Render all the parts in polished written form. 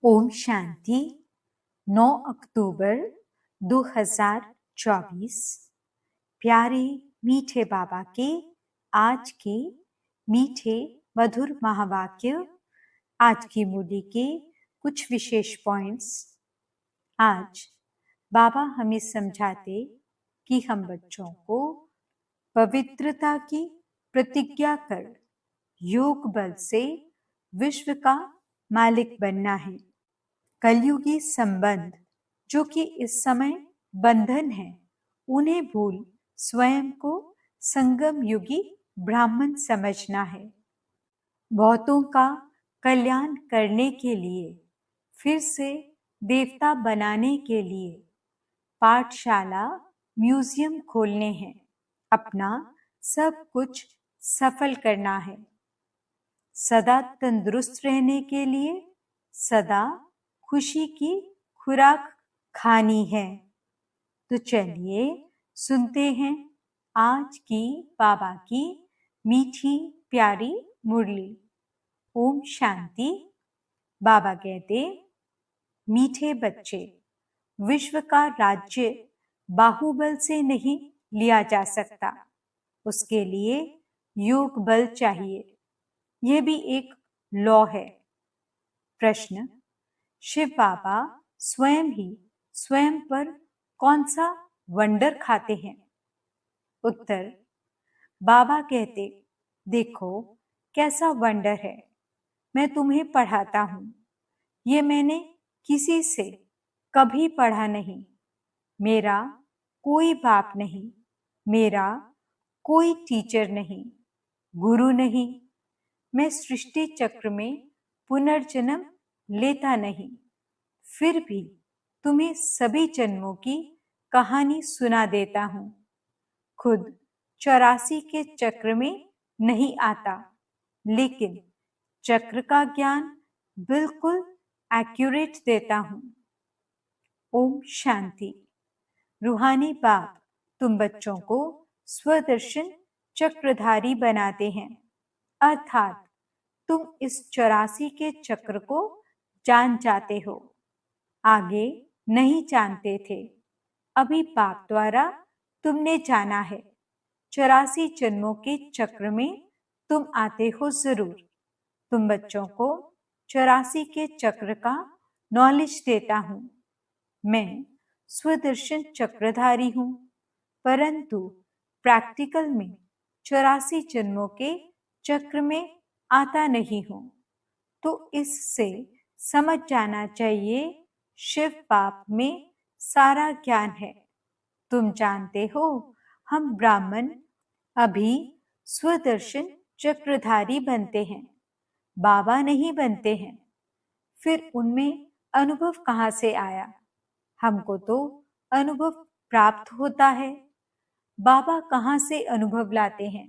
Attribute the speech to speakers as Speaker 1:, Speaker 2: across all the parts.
Speaker 1: ओम शांति। 9 अक्टूबर 2024। प्यारे मीठे बाबा के आज के मीठे मधुर महावाक्य, आज की मूली के कुछ विशेष पॉइंट्स। आज बाबा हमें समझाते कि हम बच्चों को पवित्रता की प्रतिज्ञा कर योग बल से विश्व का मालिक बनना है। कलयुगी संबंध जो कि इस समय बंधन है, उन्हें भूल स्वयं को संगम युगी ब्राह्मण समझना है। बहुतों का कल्याण करने के लिए, फिर से देवता बनाने के लिए पाठशाला म्यूजियम खोलने हैं, अपना सब कुछ सफल करना है। सदा तंदुरुस्त रहने के लिए सदा खुशी की खुराक खानी है। तो चलिए सुनते हैं आज की बाबा की मीठी प्यारी मुरली। ओम शांति। बाबा कहते, मीठे बच्चे, विश्व का राज्य बाहुबल से नहीं लिया जा सकता, उसके लिए योग बल चाहिए। यह भी एक लॉ है। प्रश्न, शिव बाबा स्वयं ही स्वयं पर कौन सा वंडर खाते हैं? उत्तर, बाबा कहते, देखो कैसा वंडर है, मैं तुम्हें पढ़ाता हूं। ये मैंने किसी से कभी पढ़ा नहीं। मेरा कोई बाप नहीं, मेरा कोई टीचर नहीं, गुरु नहीं। मैं सृष्टि चक्र में पुनर्जन्म लेता नहीं, फिर भी तुम्हें सभी जन्मों की कहानी सुना देता हूं। खुद 84 के चक्र में नहीं आता, लेकिन चक्र का ज्ञान बिल्कुल एक्यूरेट देता हूं। ओम शांति। रूहानी बाप तुम बच्चों को स्वदर्शन चक्रधारी बनाते हैं, अर्थात तुम इस 84 के चक्र को जान जाते हो। आगे नहीं जानते थे, अभी बाप द्वारा तुमने जाना है। 84 जन्मों के चक्र में तुम आते हो जरूर। तुम बच्चों को 84 के चक्र का नॉलेज देता हूं। मैं स्वदर्शन चक्रधारी हूं, परंतु प्रैक्टिकल में 84 जन्मों के चक्र में आता नहीं हूं। तो इससे समझ जाना चाहिए, शिव बाप में सारा ज्ञान है। तुम जानते हो, हम ब्राह्मण अभी स्वदर्शन चक्रधारी बनते हैं, बाबा नहीं बनते हैं। फिर उनमें अनुभव कहाँ से आया? हमको तो अनुभव प्राप्त होता है। बाबा कहाँ से अनुभव लाते हैं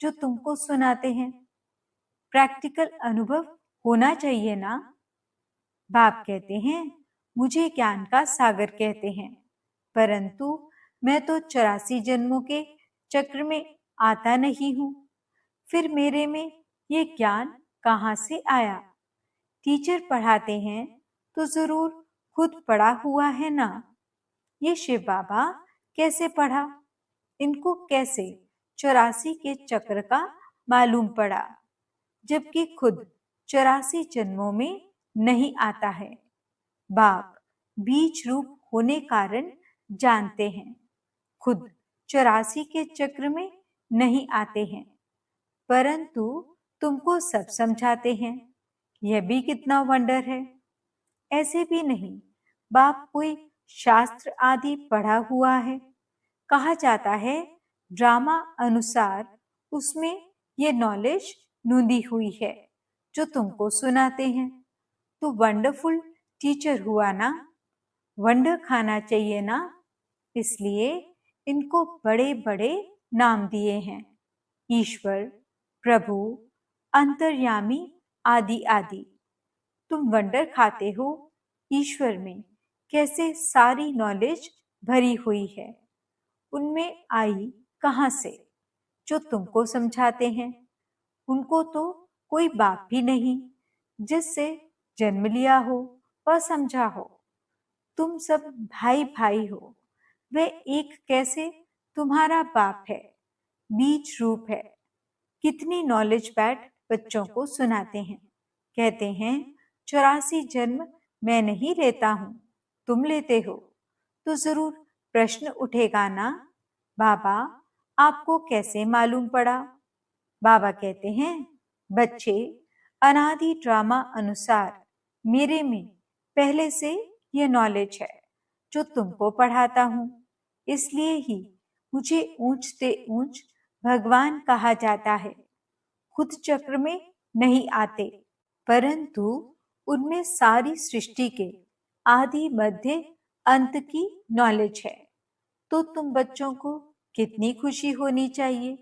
Speaker 1: जो तुमको सुनाते हैं? प्रैक्टिकल अनुभव होना चाहिए ना। बाप कहते हैं, मुझे ज्ञान का सागर कहते हैं, परंतु मैं तो 84 जन्मों के चक्र में आता नहीं हूं। फिर मेरे में ये ज्ञान कहाँ से आया? टीचर पढ़ाते हैं तो जरूर खुद पढ़ा हुआ है ना। ये शिव बाबा कैसे पढ़ा? इनको कैसे 84 के चक्र का मालूम पड़ा, जबकि खुद 84 जन्मों में नहीं आता है? बाप बीज रूप होने कारण जानते हैं, खुद 84 के चक्र में नहीं आते हैं, परंतु तुमको सब समझाते हैं। यह भी कितना वंडर है। ऐसे भी नहीं बाप कोई शास्त्र आदि पढ़ा हुआ है। कहा जाता है ड्रामा अनुसार उसमें ये नॉलेज नूंदी हुई है जो तुमको सुनाते हैं। तो वंडरफुल टीचर हुआ ना। वंडर खाना चाहिए ना, इसलिए इनको बड़े बड़े नाम दिए हैं, ईश्वर, प्रभु, अंतर्यामी आदि आदि। तुम वंडर खाते हो, ईश्वर में कैसे सारी नॉलेज भरी हुई है, उनमें आई कहां से जो तुमको समझाते हैं? उनको तो कोई बाप भी नहीं जिससे जन्म लिया हो, असमझा हो। तुम सब भाई भाई हो। वह एक कैसे तुम्हारा बाप है, बीज रूप है। कितनी नॉलेज बैट बच्चों को सुनाते हैं। कहते हैं 84 जन्म मैं नहीं लेता हूं, तुम लेते हो। तो जरूर प्रश्न उठेगा ना, बाबा आपको कैसे मालूम पड़ा? बाबा कहते हैं बच्चे, अनादि ड्रामा अनुसार मेरे में पहले से ये नॉलेज है जो तुमको पढ़ाता हूं। इसलिए ही मुझे ऊंचते ऊंच भगवान कहा जाता है। खुद चक्र में नहीं आते, परंतु उनमें सारी सृष्टि के आदि मध्य अंत की नॉलेज है। तो तुम बच्चों को कितनी खुशी होनी चाहिए।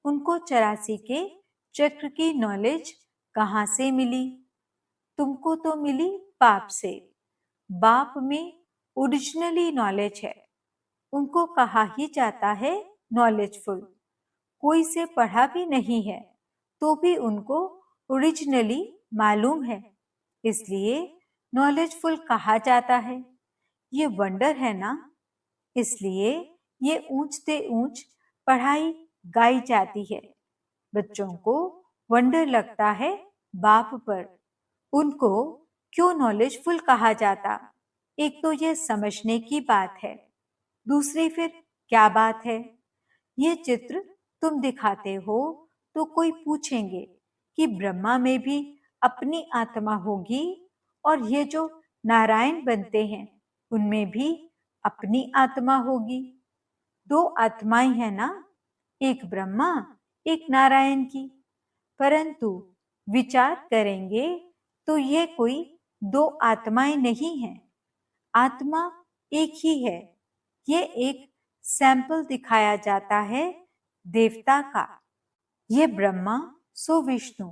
Speaker 1: उनको 84 के चक्र की नॉलेज कहां से मिली? तुमको तो मिली बाप से। बाप में ओरिजिनली नॉलेज है। उनको कहा ही जाता है नॉलेजफुल। कोई से पढ़ा भी नहीं है तो भी उनको ओरिजिनली मालूम है, इसलिए नॉलेजफुल कहा जाता है। ये वंडर है ना, इसलिए ये ऊंचते ऊंच पढ़ाई गाई जाती है। बच्चों को वंडर लगता है बाप पर। उनको क्यों नॉलेजफुल कहा जाता? एक तो ये समझने की बात है, दूसरी फिर क्या बात है? ये चित्र तुम दिखाते हो तो कोई पूछेंगे कि ब्रह्मा में भी अपनी आत्मा होगी, और ये जो नारायण बनते हैं उनमें भी अपनी आत्मा होगी। दो आत्माएं हैं ना, एक ब्रह्मा एक नारायण की। परंतु विचार करेंगे तो ये कोई दो आत्माएं नहीं हैं। आत्मा एक ही है। ये एक सैंपल दिखाया जाता है देवता का। ये ब्रह्मा सो विष्णु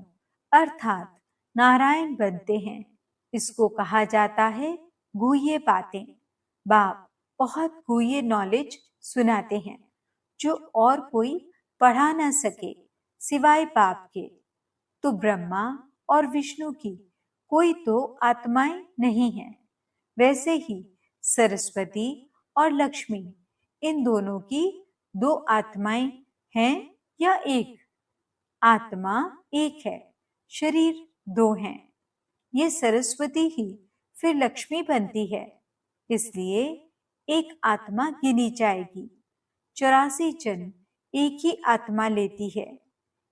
Speaker 1: अर्थात नारायण बनते हैं। इसको कहा जाता है गुह्य बातें। बाप बहुत गुह्य नॉलेज सुनाते हैं जो और कोई पढ़ा न सके सिवाय बाप के। तो ब्रह्मा और विष्णु की कोई तो आत्माएं नहीं है। वैसे ही सरस्वती और लक्ष्मी, इन दोनों की दो आत्माएं हैं या एक? आत्मा एक है, शरीर दो हैं। ये सरस्वती ही फिर लक्ष्मी बनती है, इसलिए एक आत्मा गिनी जाएगी। 84 जन्म एक ही आत्मा लेती है।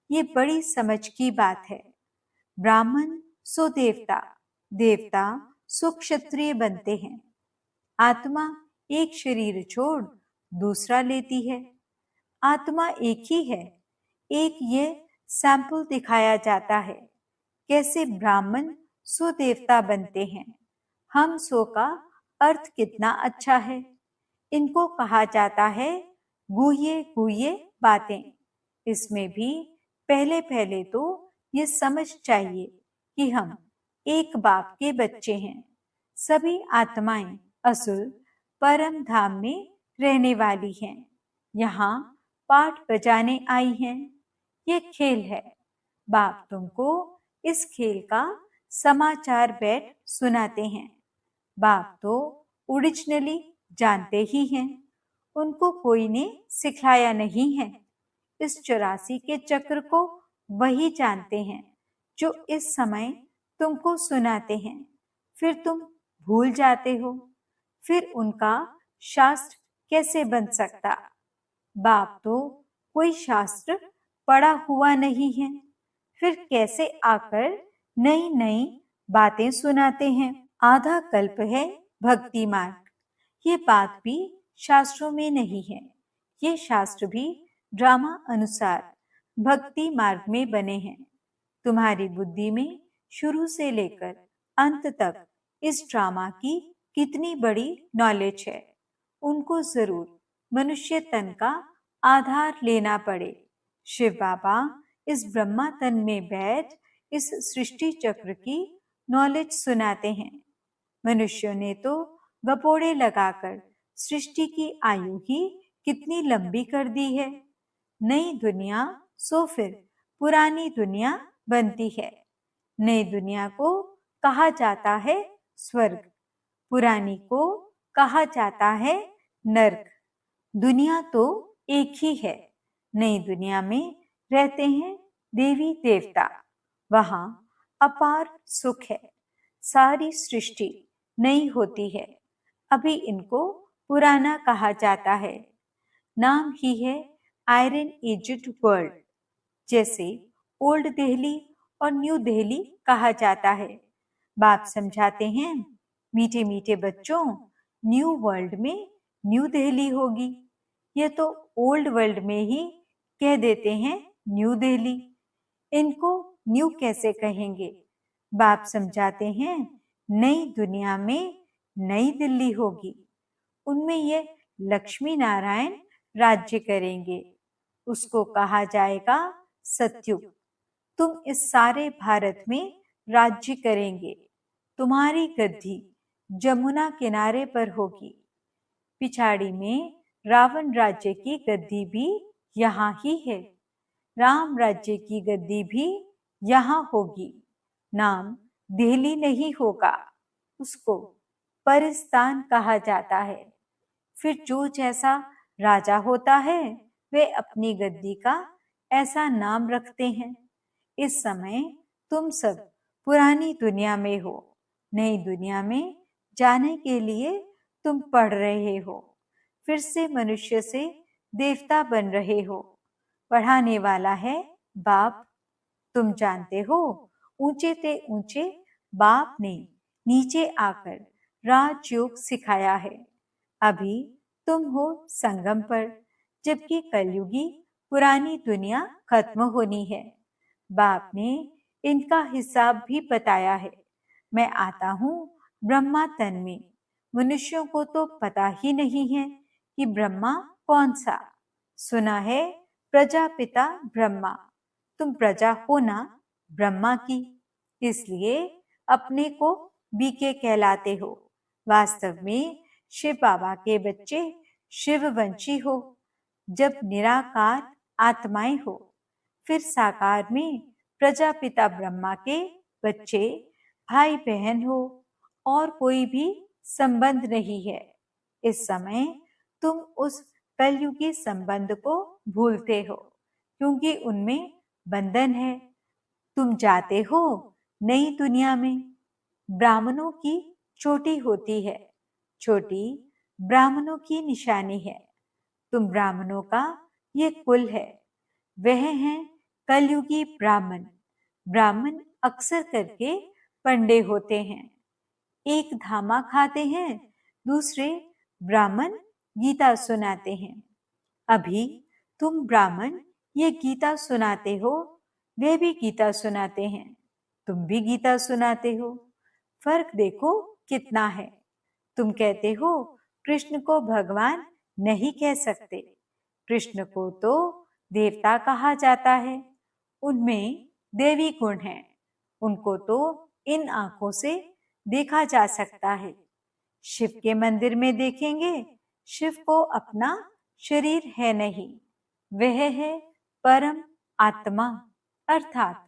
Speaker 1: ये बड़ी समझ की बात है। ब्राह्मण सो देवता, देवता सो क्षत्रिय बनते हैं। आत्मा एक शरीर छोड़ दूसरा लेती है। आत्मा एक ही है। एक ये सैंपल दिखाया जाता है कैसे ब्राह्मण सो देवता बनते हैं। हम सो का अर्थ कितना अच्छा है। इनको कहा जाता है गुह्य गुह्य बातें। इसमें भी पहले पहले तो ये समझ चाहिए कि हम एक बाप के बच्चे हैं। सभी आत्माएं असुर परम धाम में रहने वाली हैं। यहाँ पाठ बजाने आई हैं। ये खेल है। बाप तुमको इस खेल का समाचार बैठ सुनाते हैं। बाप तो ओरिजिनली जानते ही हैं। उनको कोई ने सिखाया नहीं है। इस 84 के चक्र को वही जानते हैं जो इस समय तुमको सुनाते हैं। फिर तुम भूल जाते हो। फिर उनका शास्त्र कैसे बन सकता? बाप तो कोई शास्त्र पढ़ा हुआ नहीं है, फिर कैसे आकर नई नई बातें सुनाते हैं? आधा कल्प है भक्ति मार्ग, ये बात भी शास्त्रों में नहीं है। ये शास्त्र भी ड्रामा अनुसार भक्ति मार्ग में बने हैं। तुम्हारी बुद्धि में शुरू से लेकर अंत तक इस ड्रामा की कितनी बड़ी नॉलेज है। उनको जरूर मनुष्य तन का आधार लेना पड़े। शिव बाबा इस ब्रह्मा तन में बैठ इस सृष्टि चक्र की नॉलेज सुनाते हैं। मनुष्यों ने तो गपोड़े लगाकर सृष्टि की आयु ही कितनी लंबी कर दी है। नई दुनिया सो फिर पुरानी दुनिया बनती है। नई दुनिया को कहा जाता है स्वर्ग, पुरानी को कहा जाता है नर्क। दुनिया तो एक ही है, नई दुनिया में रहते हैं देवी देवता, वहां अपार सुख है। सारी सृष्टि नई होती है, अभी इनको पुराना कहा जाता है। नाम ही है आयरन एज्ड वर्ल्ड। जैसे ओल्ड दिल्ली और न्यू दिल्ली कहा जाता है। बाप समझाते हैं, मीठे मीठे बच्चों, न्यू वर्ल्ड में न्यू दिल्ली होगी। ये तो ओल्ड वर्ल्ड में ही कह देते हैं न्यू दिल्ली, इनको न्यू कैसे कहेंगे। बाप समझाते हैं, नई दुनिया में नई दिल्ली होगी, उनमें ये लक्ष्मी नारायण राज्य करेंगे। उसको कहा जाएगा सतयुग। तुम इस सारे भारत में राज्य करेंगे। तुम्हारी गद्दी जमुना किनारे पर होगी। पिछाड़ी में रावण राज्य की गद्दी भी यहाँ ही है। राम राज्य की गद्दी भी यहाँ होगी। नाम दिल्ली नहीं होगा, उसको परिस्तान कहा जाता है। फिर जो जैसा राजा होता है वे अपनी गद्दी का ऐसा नाम रखते हैं। इस समय तुम सब पुरानी दुनिया में हो, नई दुनिया में जाने के लिए तुम पढ़ रहे हो। फिर से मनुष्य से देवता बन रहे हो। पढ़ाने वाला है बाप। तुम जानते हो, ऊंचे ते ऊंचे बाप ने नीचे आकर राजयोग सिखाया है। अभी तुम हो संगम पर, जबकि कलयुगी पुरानी दुनिया खत्म होनी है। बाप ने इनका हिसाब भी बताया है। मैं आता हूँ ब्रह्मा तन में। मनुष्यों को तो पता ही नहीं है कि ब्रह्मा कौन सा। सुना है प्रजापिता ब्रह्मा, तुम प्रजा हो ना ब्रह्मा की, इसलिए अपने को बीके कहलाते हो। वास्तव में शिव बाबा के बच्चे शिववंशी हो। जब निराकार आत्माएं हो, फिर साकार में प्रजापिता ब्रह्मा के बच्चे भाई बहन हो, और कोई भी संबंध नहीं है। इस समय तुम उस कलयुगी संबंध को भूलते हो, क्योंकि उनमें बंधन है। तुम जाते हो नई दुनिया में। ब्राह्मणों की चोटी होती है, छोटी ब्राह्मणों की निशानी है। तुम ब्राह्मणों का ये कुल है। वह हैं कलयुगी ब्राह्मण। ब्राह्मण अक्सर करके पंडे होते हैं। एक धामा खाते हैं, दूसरे ब्राह्मण गीता सुनाते हैं। अभी तुम ब्राह्मण ये गीता सुनाते हो, वे भी गीता सुनाते हैं, तुम भी गीता सुनाते हो। फर्क देखो कितना है। तुम कहते हो कृष्ण को भगवान नहीं कह सकते। कृष्ण को तो देवता कहा जाता है, उनमें देवी गुण है। उनको तो इन आंखों से देखा जा सकता है। शिव के मंदिर में देखेंगे, शिव को अपना शरीर है नहीं। वह है परम आत्मा, अर्थात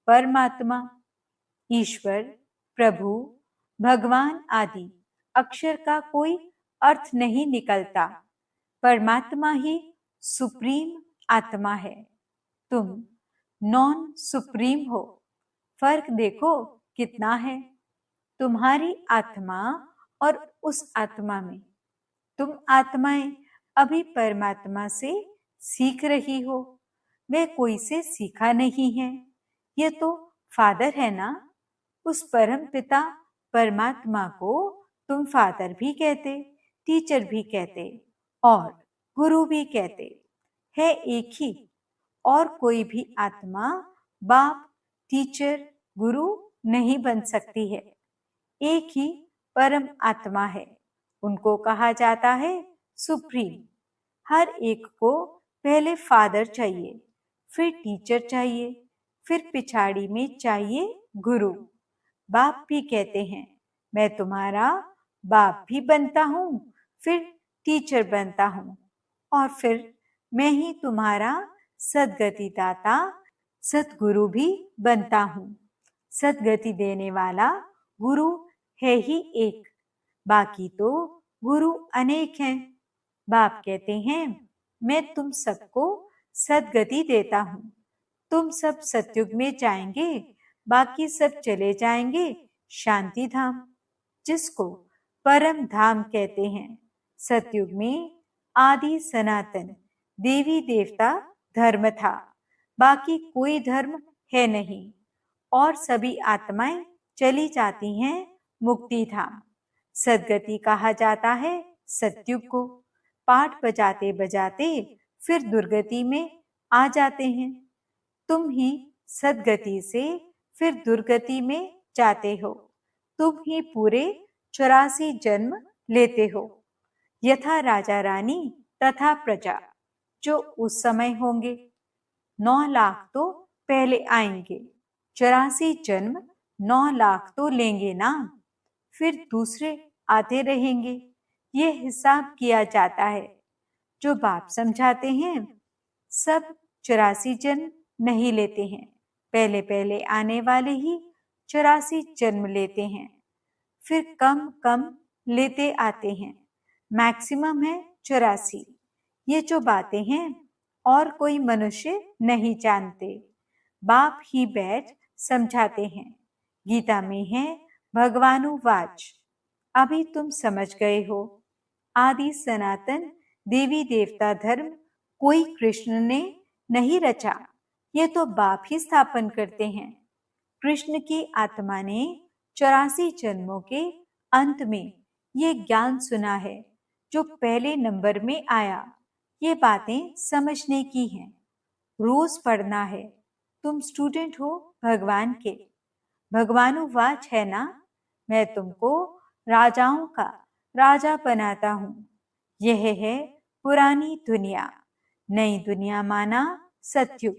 Speaker 1: परमात्मा। ईश्वर, प्रभु, भगवान आदि अक्षर का कोई अर्थ नहीं निकलता। परमात्मा ही सुप्रीम आत्मा है। तुम नॉन सुप्रीम हो। फर्क देखो कितना है। तुम्हारी आत्मा और उस आत्मा में। तुम आत्माएं अभी परमात्मा से सीख रही हो, वे कोई से सीखा नहीं है। ये तो फादर है ना। उस परम पिता परमात्मा को तुम फादर भी कहते, टीचर भी कहते और गुरु भी कहते। है एक ही, और कोई भी आत्मा बाप, टीचर, गुरु नहीं बन सकती है। एक ही परम आत्मा है, उनको कहा जाता है सुप्रीम। हर एक को पहले फादर चाहिए, फिर टीचर चाहिए, फिर पिछाड़ी में चाहिए गुरु। बाप भी कहते हैं, मैं तुम्हारा बाप भी बनता हूँ, फिर टीचर बनता हूँ, और फिर मैं ही तुम्हारा सदगति दाता, सतगुरु भी बनता हूँ। सदगति देने वाला गुरु है ही एक, बाकी तो गुरु अनेक हैं। बाप कहते हैं, मैं तुम सबको सद्गति देता हूँ। तुम सब सतयुग में जाएंगे, बाकी सब चले जाएंगे शांति धाम, जिसको परम धाम कहते हैं। सतयुग में आदि सनातन देवी देवता धर्म था, बाकी कोई धर्म है नहीं, और सभी आत्माएं चली जाती हैं मुक्ति धाम। सद्गति कहा जाता है सतयुग को। पाठ बजाते बजाते फिर दुर्गति में आ जाते हैं। तुम ही सद्गति से फिर दुर्गति में जाते हो। तुम ही पूरे 84 जन्म लेते हो। यथा राजा रानी तथा प्रजा जो उस समय होंगे, 9 लाख तो पहले आएंगे, 84 जन्म 9 लाख तो लेंगे ना, फिर दूसरे आते रहेंगे। ये हिसाब किया जाता है। जो बाप समझाते हैं सब 84 जन्म नहीं लेते हैं, पहले पहले आने वाले ही 84 जन्म लेते हैं, फिर कम कम लेते आते हैं। मैक्सिमम है 84। ये जो बातें हैं और कोई मनुष्य नहीं जानते, बाप ही बैठ समझाते हैं। गीता में है भगवानुवाच। अभी तुम समझ गए हो। आदि सनातन देवी देवता धर्म कोई कृष्ण ने नहीं रचा, ये तो बाप ही स्थापन करते हैं। कृष्ण की आत्मा ने 84 जन्मों के अंत में ये ज्ञान सुना है जो पहले नंबर में आया। ये बातें समझने की हैं, रोज पढ़ना है। तुम स्टूडेंट हो भगवान के। भगवानुवाच है ना, मैं तुमको राजाओं का राजा बनाता हूँ। यह है पुरानी दुनिया। नई दुनिया माना सतयुग,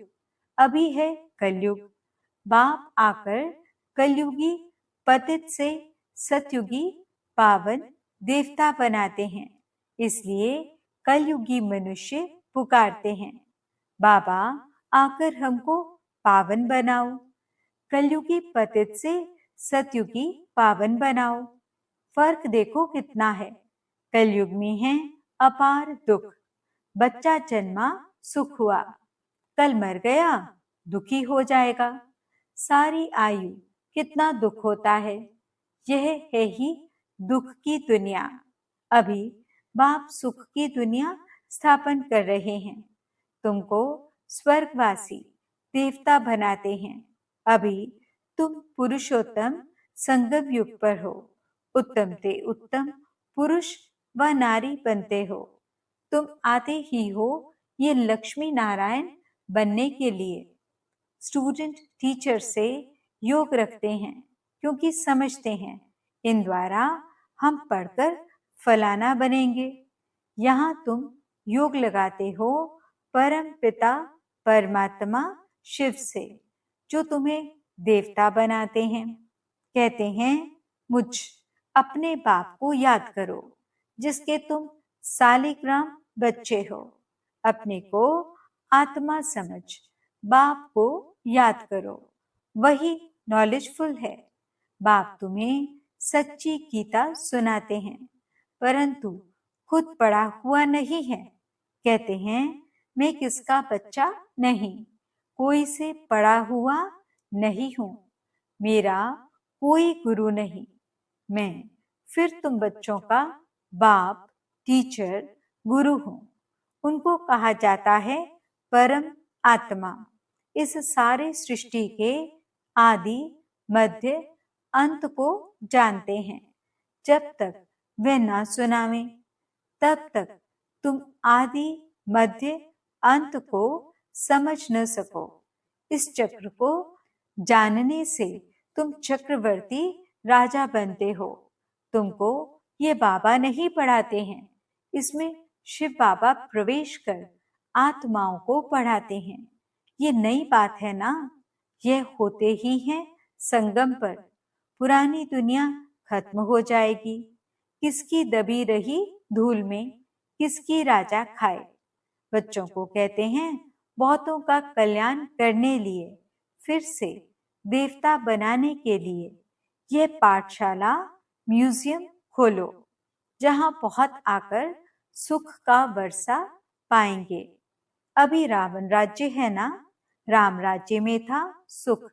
Speaker 1: अभी है कलयुग। बाप आकर कलयुगी पतित से सतयुगी पावन देवता बनाते हैं, इसलिए कलयुगी मनुष्य पुकारते हैं, बाबा आकर हमको पावन बनाओ। कलयुगी पतित से सतयुगी पावन बनाओ। फर्क देखो कितना है। कलयुग में है अपार दुख। बच्चा जन्मा सुख हुआ, कल मर गया दुखी हो जाएगा। सारी आयु कितना दुख होता है। यह है ही दुख की दुनिया। अभी बाप सुख की दुनिया स्थापन कर रहे हैं। तुमको स्वर्गवासी देवता बनाते हैं। अभी तुम पुरुषोत्तम संगम युग पर हो। उत्तम से उत्तम पुरुष व नारी बनते हो। तुम आते ही हो ये लक्ष्मी नारायण बनने के लिए। स्टूडेंट टीचर से योग रखते हैं, क्योंकि समझते हैं इन द्वारा हम पढ़कर फलाना बनेंगे। यहाँ तुम योग लगाते हो परम पिता परमात्मा शिव से, जो तुम्हें देवता बनाते हैं। कहते हैं मुझ अपने बाप को याद करो, जिसके तुम सालिग्राम बच्चे हो। अपने को आत्मा समझ बाप को याद करो, वही नॉलेजफुल है। बाप तुम्हें सच्ची गीता सुनाते हैं, परंतु खुद पढ़ा हुआ नहीं है। कहते हैं मैं किसका बच्चा नहीं, कोई से पढ़ा हुआ नहीं हूं, मेरा कोई गुरु नहीं। मैं फिर तुम बच्चों का बाप टीचर गुरु हूं। उनको कहा जाता है परम आत्मा। इस सारे सृष्टि के आदि मध्य अंत को जानते हैं। जब तक वे ना सुनावे, तब तक तुम आदि मध्य अंत को समझ न सको। इस चक्र को जानने से तुम चक्रवर्ती राजा बनते हो। तुमको ये बाबा नहीं पढ़ाते हैं, इसमें शिव बाबा प्रवेश कर आत्माओं को पढ़ाते हैं। ये नई बात है ना, यह होते ही है संगम पर। पुरानी दुनिया खत्म हो जाएगी। किसकी दबी रही धूल में किसकी राजा खाए। बच्चों को कहते हैं बहुतों का कल्याण करने लिए, फिर से देवता बनाने के लिए यह पाठशाला म्यूजियम खोलो, जहां बहुत आकर सुख का वर्षा पाएंगे। अभी रावण राज्य है ना, राम राज्य में था सुख,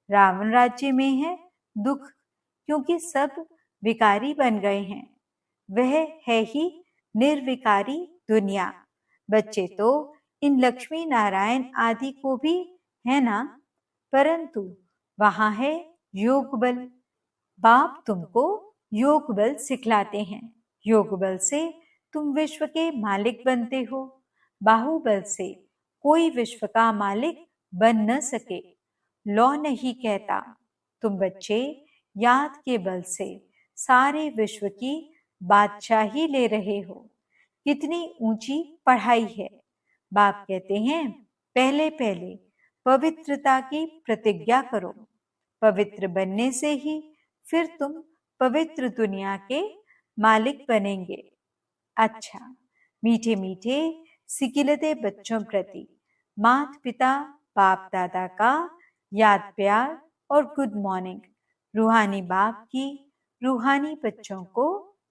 Speaker 1: रावण राज्य में है दुख, क्योंकि सब विकारी बन गए हैं। वह है ही निर्विकारी दुनिया। बच्चे तो इन लक्ष्मी नारायण आदि को भी है ना, परंतु वहां है योग बल। बाप तुमको योग बल सिखलाते हैं। योग बल से तुम विश्व के मालिक बनते हो। बाहुबल से कोई विश्व का मालिक बन न सके। लौ नहीं कहता, तुम बच्चे याद के बल से सारे विश्व की बादशाही ले रहे हो। कितनी ऊंची पढ़ाई है। बाप कहते हैं, पहले पहले पवित्रता की प्रतिज्ञा करो। पवित्र बनने से ही फिर तुम पवित्र दुनिया के मालिक बनेंगे। अच्छा, मीठे मीठे सिकिलते बच्चों प्रति माता पिता बाप दादा का याद प्यार और गुड मॉर्निंग। रूहानी बाप की रूहानी बच्चों को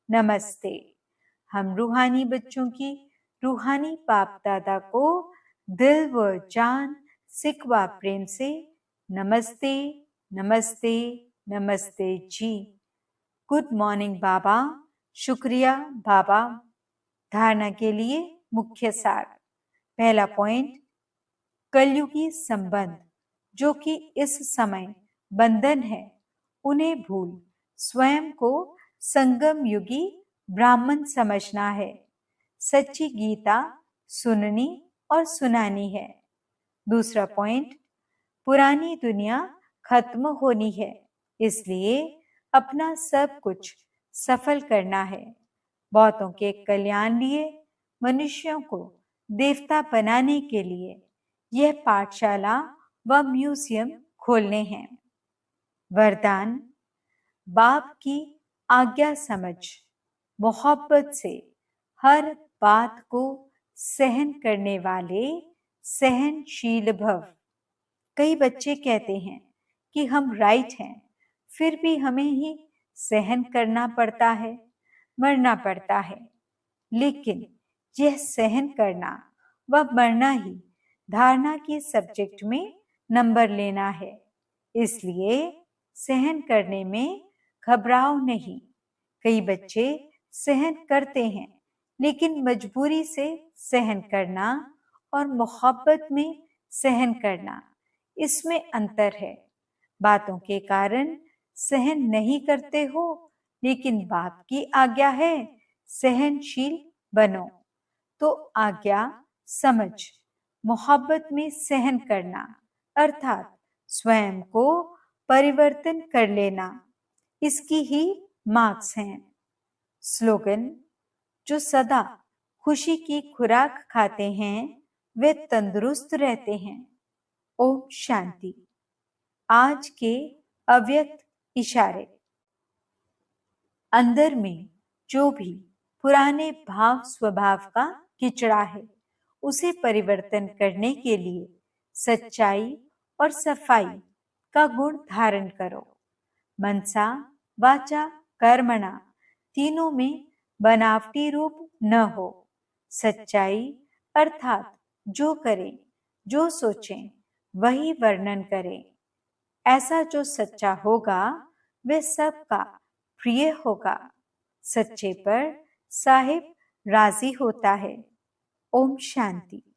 Speaker 1: नमस्ते। हम रूहानी बच्चों की रूहानी बाप दादा को दिल व जान सिक व प्रेम से नमस्ते नमस्ते नमस्ते जी। गुड मॉर्निंग बाबा। शुक्रिया बाबा। धारणा के लिए मुख्य सार। पहला पॉइंट, कलयुगी संबंध जो कि इस समय बंधन है, उन्हें भूल स्वयं को संगम युगी ब्राह्मण समझना है। सच्ची गीता सुननी और सुनानी है। दूसरा पॉइंट, पुरानी दुनिया खत्म होनी है, इसलिए अपना सब कुछ सफल करना है। बहुतों के कल्याण लिए, मनुष्यों को देवता बनाने के लिए यह पाठशाला व म्यूजियम खोलने हैं। वरदान, बाप की आज्ञा समझ मोहब्बत से हर बात को सहन करने वाले सहनशील भव। कई बच्चे कहते हैं कि हम राइट हैं, फिर भी हमें ही सहन करना पड़ता है, मरना पड़ता है। लेकिन यह सहन करना व मरना ही धारणा के सब्जेक्ट में नंबर लेना है। इसलिए सहन करने में घबराओ नहीं। कई बच्चे सहन करते हैं, लेकिन मजबूरी से सहन करना और मोहब्बत में सहन करना, इसमें अंतर है। बातों के कारण सहन नहीं करते हो, लेकिन बाप की आज्ञा है सहनशील बनो। तो आज्ञा समझ मोहब्बत में सहन करना अर्थात स्वयं को परिवर्तन कर लेना, इसकी ही मार्क्स हैं। स्लोगन, जो सदा खुशी की खुराक खाते हैं वे तंदुरुस्त रहते हैं। ओम शांति। आज के अव्यक्त इशारे। अंदर में जो भी पुराने भाव स्वभाव का किचड़ा है, उसे परिवर्तन करने के लिए सच्चाई और सफाई का गुण धारण करो। मनसा वाचा कर्मणा तीनों में बनावटी रूप न हो। सच्चाई अर्थात जो करें, जो सोचें, वही वर्णन करें। ऐसा जो सच्चा होगा वह सबका प्रिय होगा। सच्चे पर साहिब राजी होता है। ओम शांति।